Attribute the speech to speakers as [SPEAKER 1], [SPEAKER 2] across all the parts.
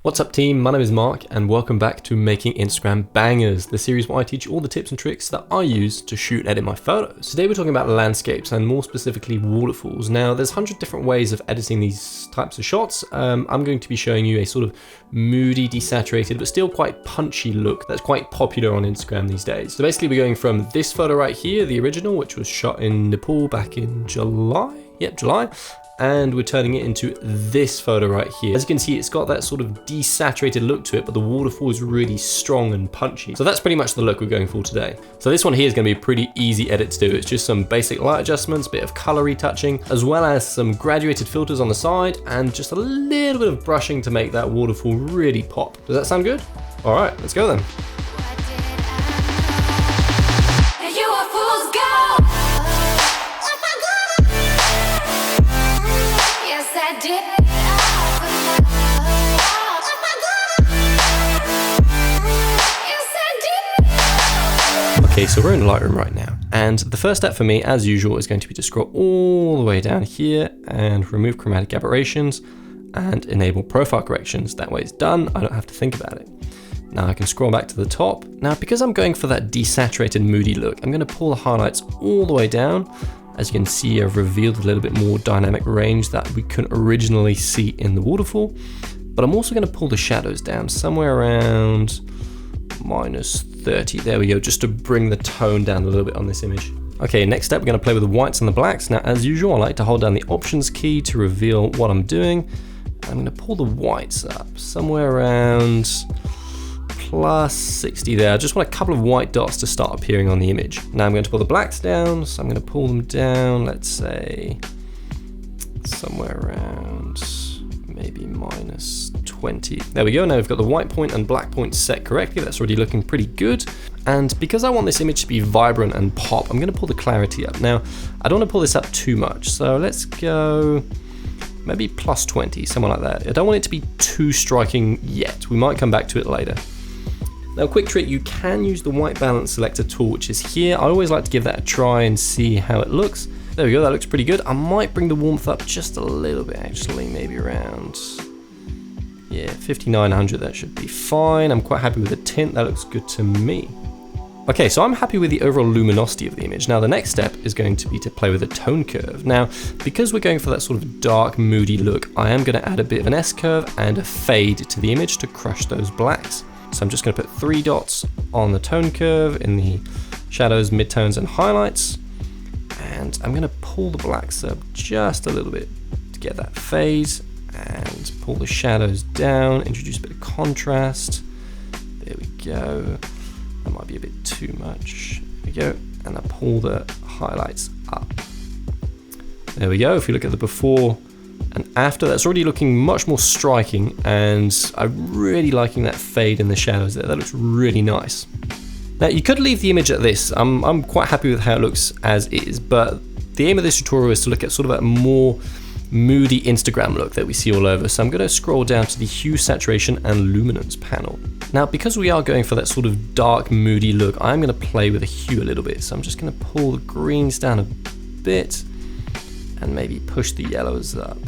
[SPEAKER 1] What's up team, my name is Mark and welcome back to Making Instagram Bangers, the series where I teach you all the tips and tricks that I use to shoot and edit my photos. Today we're talking about landscapes and more specifically waterfalls. Now there's 100 different ways of editing these types of shots. I'm going to be showing you a sort of moody, desaturated, but still quite punchy look that's quite popular on Instagram these days. So basically we're going from this photo right here, the original, which was shot in Nepal back in July. Yep, July. And we're turning it into this photo right here. As you can see, it's got that sort of desaturated look to it, but the waterfall is really strong and punchy. So that's pretty much the look we're going for today. So this one here is going to be a pretty easy edit to do. It's just some basic light adjustments, a bit of color retouching, as well as some graduated filters on the side, and just a little bit of brushing to make that waterfall really pop. Does that sound good? All right, let's go then. Okay, so we're in Lightroom right now, and the first step for me, as usual, is going to be to scroll all the way down here and remove chromatic aberrations and enable profile corrections. That way it's done, I don't have to think about it. Now I can scroll back to the top. Now, because I'm going for that desaturated moody look, I'm going to pull the highlights all the way down. As you can see, I've revealed a little bit more dynamic range that we couldn't originally see in the waterfall, but I'm also going to pull the shadows down somewhere around -30, there we go, just to bring the tone down a little bit on this image. Okay, next step, we're going to play with the whites and the blacks. Now, as usual, I like to hold down the options key to reveal what I'm doing. I'm going to pull the whites up somewhere around +60 there. I just want a couple of white dots to start appearing on the image. Now I'm going to pull the blacks down, so I'm going to pull them down, let's say somewhere around maybe -20. There we go. Now we've got the white point and black point set correctly. That's already looking pretty good. And because I want this image to be vibrant and pop, I'm going to pull the clarity up. Now, I don't want to pull this up too much, so let's go maybe +20, something like that. I don't want it to be too striking yet. We might come back to it later. Now, a quick trick, you can use the white balance selector tool, which is here. I always like to give that a try and see how it looks. There we go, that looks pretty good. I might bring the warmth up just a little bit, actually, maybe around, yeah, 5900, that should be fine. I'm quite happy with the tint, that looks good to me. Okay, so I'm happy with the overall luminosity of the image. Now the next step is going to be to play with the tone curve. Now, because we're going for that sort of dark, moody look, I am going to add a bit of an S-curve and a fade to the image to crush those blacks. So I'm just going to put 3 dots on the tone curve in the shadows, midtones, and highlights. And I'm going to pull the blacks up just a little bit to get that fade, and pull the shadows down, introduce a bit of contrast. There we go. That might be a bit too much. There we go. And I pull the highlights up. There we go. If you look at the before and after, that's already looking much more striking, and I'm really liking that fade in the shadows there. That looks really nice. Now you could leave the image at this. I'm quite happy with how it looks as is, but the aim of this tutorial is to look at sort of a more moody Instagram look that we see all over. So I'm going to scroll down to the hue, saturation, and luminance panel. Now, because we are going for that sort of dark, moody look, I'm going to play with the hue a little bit. So I'm just going to pull the greens down a bit and maybe push the yellows up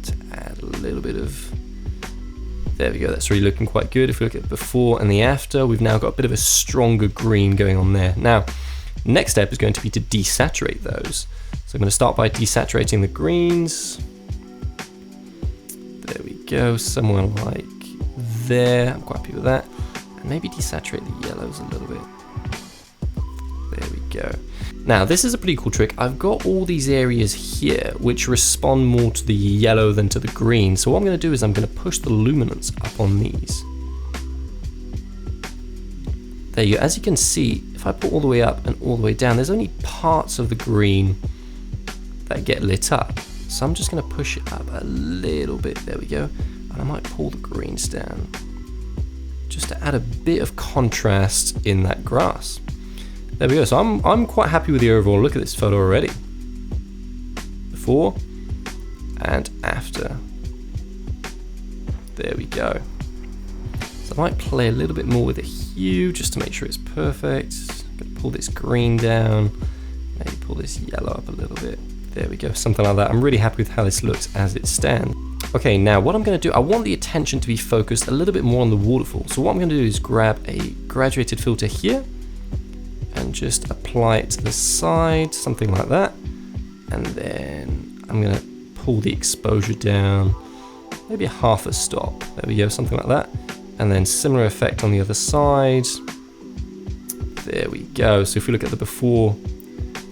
[SPEAKER 1] to add a little bit of. There we go, that's really looking quite good. If we look at the before and the after, we've now got a bit of a stronger green going on there. Now, next step is going to be to desaturate those. So I'm going to start by desaturating the greens. There we go, somewhere like there. I'm quite happy with that. And maybe desaturate the yellows a little bit. There we go. Now, this is a pretty cool trick. I've got all these areas here which respond more to the yellow than to the green. So what I'm going to do is I'm going to push the luminance up on these. There you go. As you can see, if I put all the way up and all the way down, there's only parts of the green that get lit up. So I'm just going to push it up a little bit. There we go. And I might pull the greens down just to add a bit of contrast in that grass. There we go. So I'm quite happy with the overall look at this photo already. Before and after. There we go. So I might play a little bit more with the hue just to make sure it's perfect. I'm going to pull this green down, maybe pull this yellow up a little bit. There we go, something like that. I'm really happy with how this looks as it stands. Okay, now what I'm going to do, I want the attention to be focused a little bit more on the waterfall. So what I'm going to do is grab a graduated filter here and just apply it to the side, something like that. And then I'm going to pull the exposure down, maybe a half a stop. There we go, something like that. And then similar effect on the other side. There we go. So if we look at the before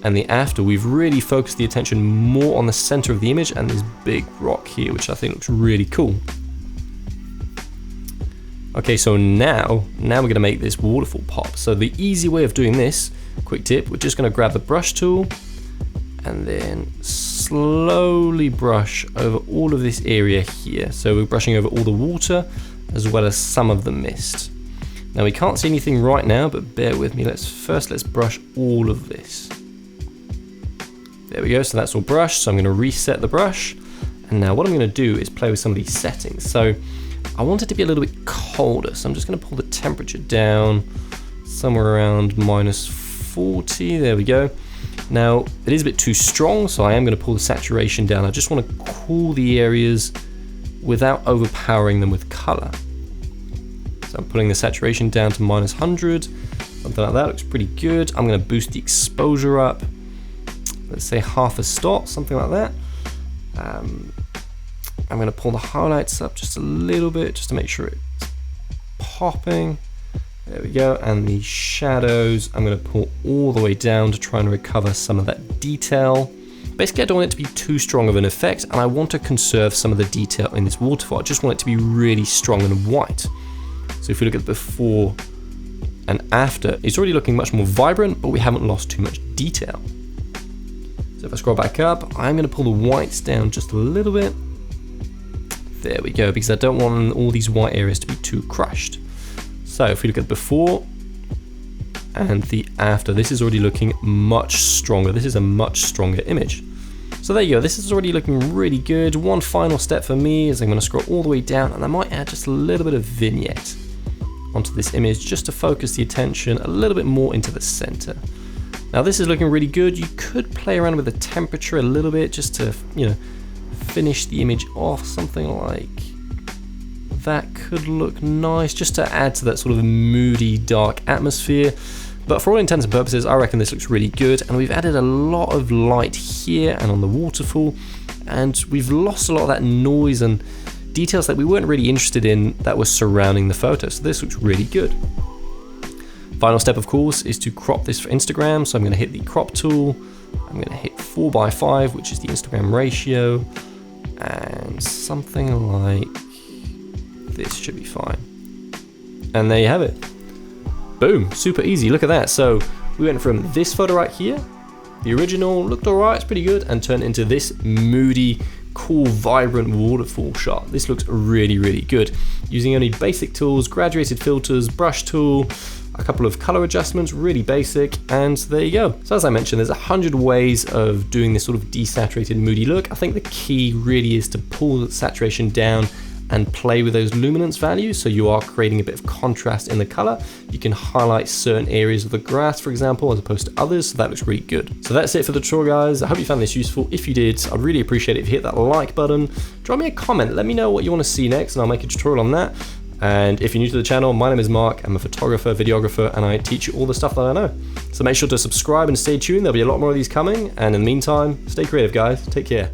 [SPEAKER 1] and the after, we've really focused the attention more on the center of the image and this big rock here, which I think looks really cool. Okay, so now we're gonna make this waterfall pop. So the easy way of doing this, quick tip, we're just gonna grab the brush tool and then slowly brush over all of this area here. So we're brushing over all the water as well as some of the mist. Now we can't see anything right now, but bear with me. Let's brush all of this. There we go, so that's all brushed. So I'm gonna reset the brush. And now what I'm gonna do is play with some of these settings. So I want it to be a little bit colder. So I'm just gonna pull the temperature down somewhere around -40, there we go. Now it is a bit too strong, so I am gonna pull the saturation down. I just wanna cool the areas without overpowering them with color. So I'm putting the saturation down to -100, something like that, looks pretty good. I'm gonna boost the exposure up. Let's say half a stop, something like that. I'm gonna pull the highlights up just a little bit, just to make sure it's popping. There we go, and the shadows, I'm gonna pull all the way down to try and recover some of that detail. Basically, I don't want it to be too strong of an effect, and I want to conserve some of the detail in this waterfall. I just want it to be really strong and white. So if we look at the before and after, it's already looking much more vibrant, but we haven't lost too much detail. So if I scroll back up, I'm gonna pull the whites down just a little bit. There we go, because I don't want all these white areas to be too crushed. So if we look at before and the after, this is already looking much stronger. This is a much stronger image. So there you go, this is already looking really good. One final step for me is I'm gonna scroll all the way down and I might add just a little bit of vignette onto this image just to focus the attention a little bit more into the center. Now this is looking really good. You could play around with the temperature a little bit just to, you know, finish the image off. Something like that could look nice just to add to that sort of moody, dark atmosphere. But for all intents and purposes, I reckon this looks really good. And we've added a lot of light here and on the waterfall. And we've lost a lot of that noise and details that we weren't really interested in that were surrounding the photo. So this looks really good. Final step, of course, is to crop this for Instagram. So I'm gonna hit the crop tool. I'm gonna hit 4:5, which is the Instagram ratio. And something like this should be fine. And there you have it. Boom, super easy, look at that. So we went from this photo right here, the original looked all right, it's pretty good, and turned into this moody, cool, vibrant waterfall shot. This looks really, really good. Using only basic tools, graduated filters, brush tool, a couple of color adjustments, really basic, and there you go. So as I mentioned, there's 100 ways of doing this sort of desaturated, moody look. I think the key really is to pull the saturation down and play with those luminance values, so you are creating a bit of contrast in the color. You can highlight certain areas of the grass, for example, as opposed to others, so that looks really good. So that's it for the tutorial, guys. I hope you found this useful. If you did, I'd really appreciate it if you hit that like button. Drop me a comment, let me know what you want to see next, and I'll make a tutorial on that. And if you're new to the channel, my name is Mark. I'm a photographer, videographer, and I teach you all the stuff that I know. So make sure to subscribe and stay tuned. There'll be a lot more of these coming. And in the meantime, stay creative, guys. Take care.